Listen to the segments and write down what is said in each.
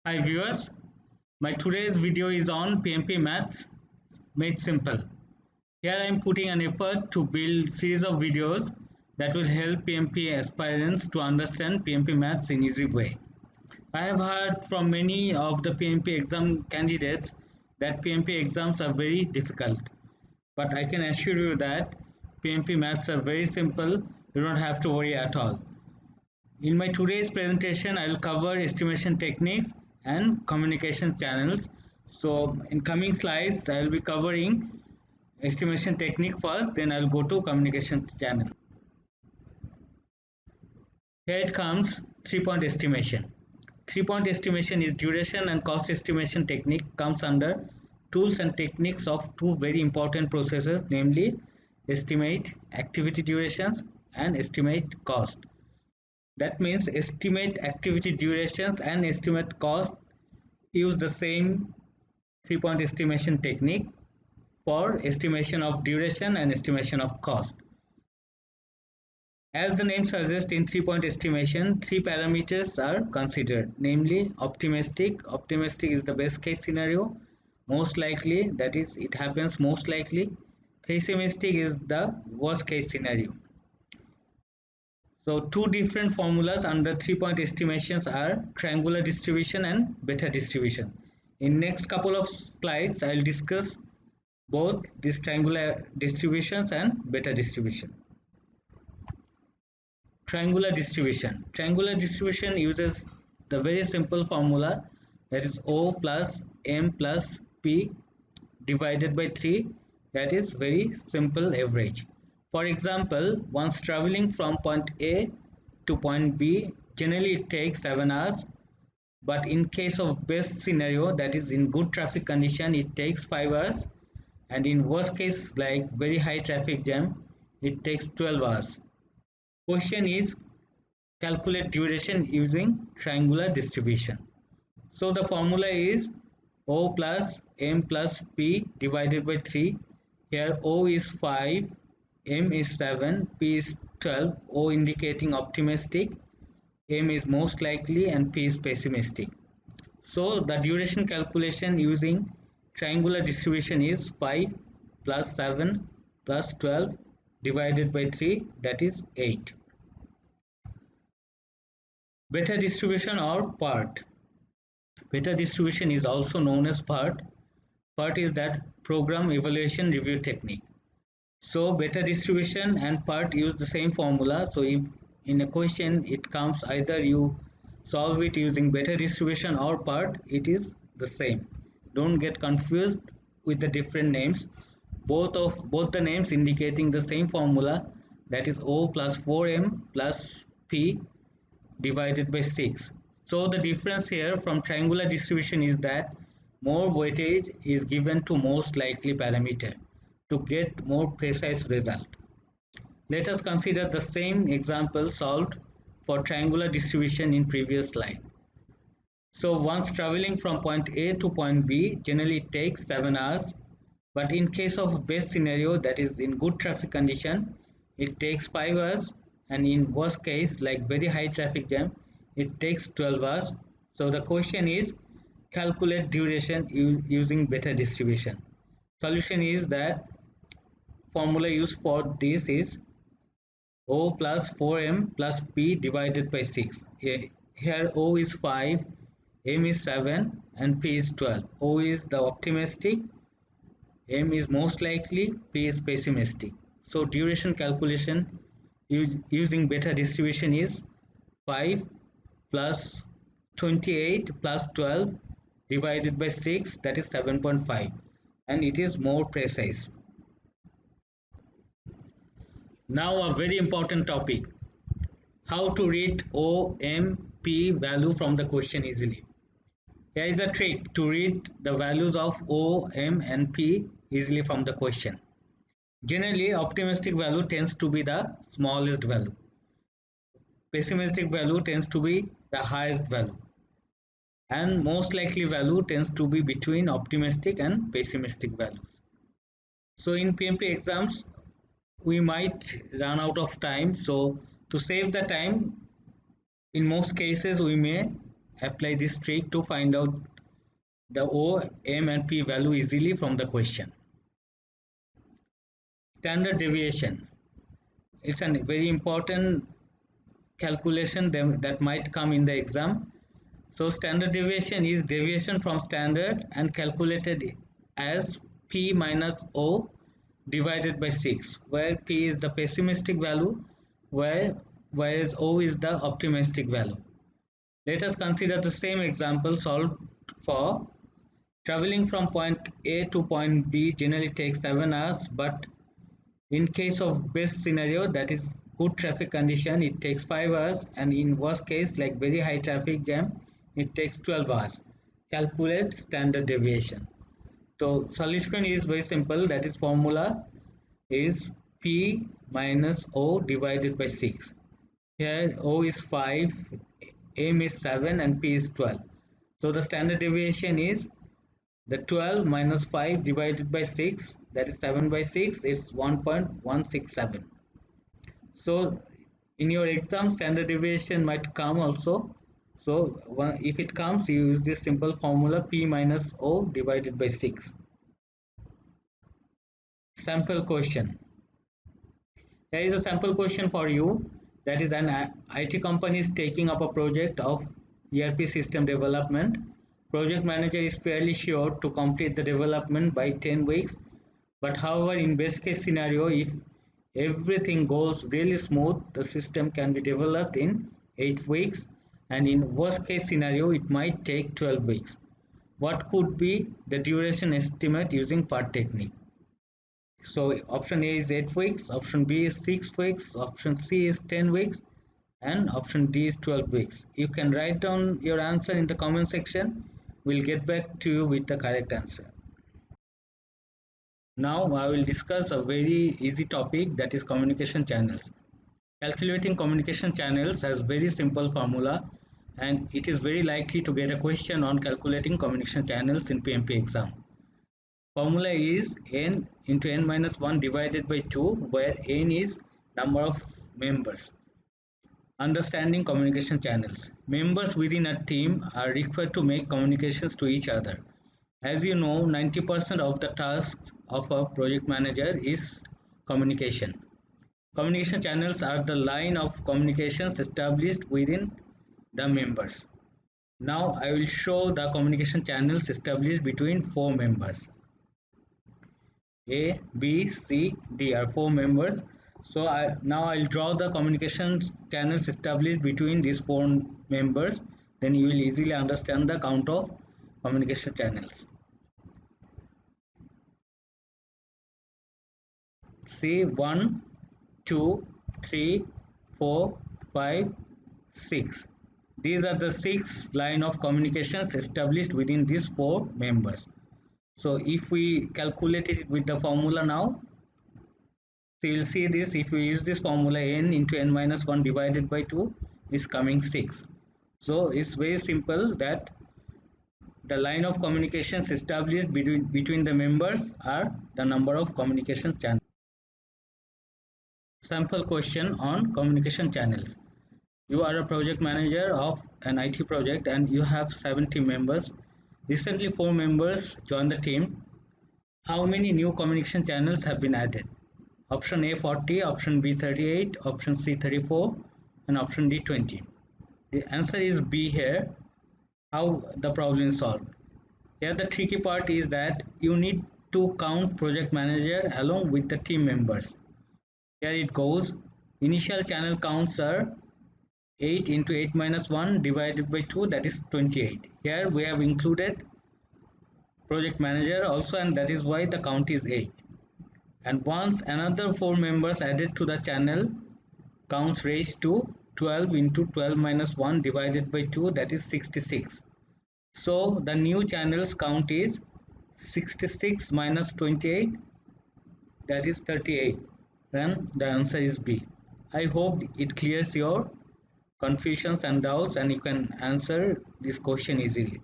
Hi viewers, my today's video is on PMP Maths made simple. Here I am putting an effort to build series of videos that will help PMP aspirants to understand PMP Maths in easy way. I have heard from many of the PMP exam candidates that PMP exams are very difficult, but I can assure you that PMP Maths are very simple. You don't have to worry at all. In my today's presentation, I will cover estimation techniques and communication channels. So in coming slides, I will be covering estimation technique first, then I'll go to communication channel. Here it comes, 3-point estimation. 3-point estimation is duration and cost estimation technique comes under tools and techniques of two very important processes, namely estimate activity durations and estimate cost. That means estimate activity durations and estimate cost use the same 3-point estimation technique for estimation of duration and estimation of cost. As the name suggests, in 3-point estimation, three parameters are considered, namely optimistic. Optimistic is the best case scenario, most likely, that is, it happens most likely. Pessimistic is the worst case scenario. So two different formulas under 3-point estimations are triangular distribution and beta distribution. In next couple of slides, I will discuss both these triangular distributions and beta distribution. Triangular distribution. Triangular distribution uses the very simple formula, that is O plus M plus P divided by 3, that is very simple average. For example, once traveling from point A to point B, generally it takes 7 hours, but in case of best scenario, that is in good traffic condition, it takes 5 hours, and in worst case like very high traffic jam, it takes 12 hours. Question is calculate duration using triangular distribution. So the formula is O plus M plus P divided by 3. Here O is 5, M is 7, P is 12, O indicating optimistic, M is most likely and P is pessimistic. So the duration calculation using triangular distribution is 5 plus 7 plus 12 divided by 3, that is 8. Beta distribution or PERT. Beta distribution is also known as PERT. PERT is that program evaluation review technique. So beta distribution and PERT use the same formula. So if in a question it comes either you solve it using beta distribution or PERT, it is the same. Don't get confused with the different names. Both the names indicating the same formula, that is O plus 4M plus P divided by 6. So the difference here from triangular distribution is that more weightage is given to most likely parameter to get more precise result. Let us consider the same example solved for triangular distribution in previous slide. So once traveling from point A to point B, generally it takes 7 hours, but in case of best scenario, that is in good traffic condition, it takes 5 hours, and in worst case like very high traffic jam, it takes 12 hours. So the question is calculate duration using beta distribution. Solution is that formula used for this is O plus 4M plus P divided by 6. Here O is 5, M is 7 and P is 12. O is the optimistic, M is most likely, P is pessimistic. So duration calculation using beta distribution is 5 plus 28 plus 12 divided by 6, that is 7.5, and it is more precise. Now a very important topic, how to read O, M, P value from the question easily. Here is a trick to read the values of O, M and P easily from the question. Generally, optimistic value tends to be the smallest value. Pessimistic value tends to be the highest value. And most likely value tends to be between optimistic and pessimistic values. So in PMP exams, we might run out of time. So to save the time, in most cases, we may apply this trick to find out the O, M and P value easily from the question. Standard deviation. It's a very important calculation that might come in the exam. So standard deviation is deviation from standard and calculated as P minus O divided by 6, where P is the pessimistic value, whereas O is the optimistic value. Let us consider the same example solved for traveling from point A to point B generally takes 7 hours, but in case of best scenario, that is good traffic condition, it takes 5 hours, and in worst case like very high traffic jam, it takes 12 hours. Calculate standard deviation. So solution is very simple, that is formula is P minus O divided by 6. Here O is 5, M is 7 and P is 12. So the standard deviation is the 12 minus 5 divided by 6, that is 7 by 6 is 1.167. So in your exam standard deviation might come also. So if it comes, you use this simple formula P minus O divided by 6. Sample question. Here is a sample question for you. That is, an IT company is taking up a project of ERP system development. Project manager is fairly sure to complete the development by 10 weeks. But however, in best case scenario, if everything goes really smooth, the system can be developed in 8 weeks. And in worst case scenario, it might take 12 weeks. What could be the duration estimate using PERT technique? So option A is 8 weeks, option B is 6 weeks, option C is 10 weeks, and option D is 12 weeks. You can write down your answer in the comment section. We'll get back to you with the correct answer. Now I will discuss a very easy topic, that is communication channels. Calculating communication channels has very simple formula, and it is very likely to get a question on calculating communication channels in PMP exam. Formula is n into n minus 1 divided by 2, where n is number of members. Understanding communication channels. Members within a team are required to make communications to each other. As you know, 90% of the tasks of a project manager is communication. Communication channels are the line of communications established within the members. Now I will show the communication channels established between 4 members. A, B, C, D are 4 members. So now I'll draw the communication channels established between these 4 members. Then you will easily understand the count of communication channels. See 1, 2, 3, 4, 5, 6. These are the 6 line of communications established within these 4 members. So if we calculate it with the formula now, so you will see this, if we use this formula, n into n minus 1 divided by 2 is coming 6. So it's very simple that the line of communications established between the members are the number of communication channels. Sample question on communication channels. You are a project manager of an IT project and you have 70 members. Recently 4 members joined the team. How many new communication channels have been added? Option A 40, option B 38, option C 34 and option D 20. The answer is B here. How the problem is solved? Here the tricky part is that you need to count project manager along with the team members. Here it goes. Initial channel counts are 8 into 8 minus 1 divided by 2, that is 28. Here we have included project manager also, and that is why the count is 8. And once another 4 members added to the channel, counts raised to 12 into 12 minus 1 divided by 2, that is 66. So the new channels count is 66 minus 28, that is 38. Then the answer is B. I hope it clears your confusions and doubts and you can answer this question easily.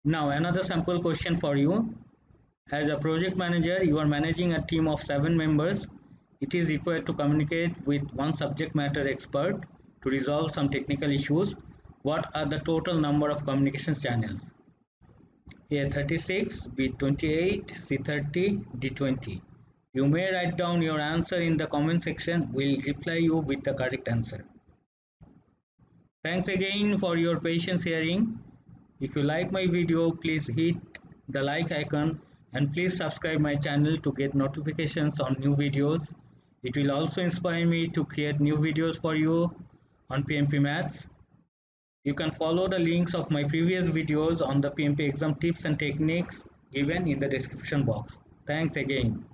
Now another sample question for you. As a project manager, you are managing a team of 7 members. It is required to communicate with one subject matter expert to resolve some technical issues. What are the total number of communications channels? A 36, B 28, C 30, D 20. You may write down your answer in the comment section. We'll reply you with the correct answer. Thanks again for your patience hearing. If you like my video, please hit the like icon and please subscribe my channel to get notifications on new videos. It will also inspire me to create new videos for you on PMP Maths. You can follow the links of my previous videos on the PMP exam tips and techniques given in the description box. Thanks again.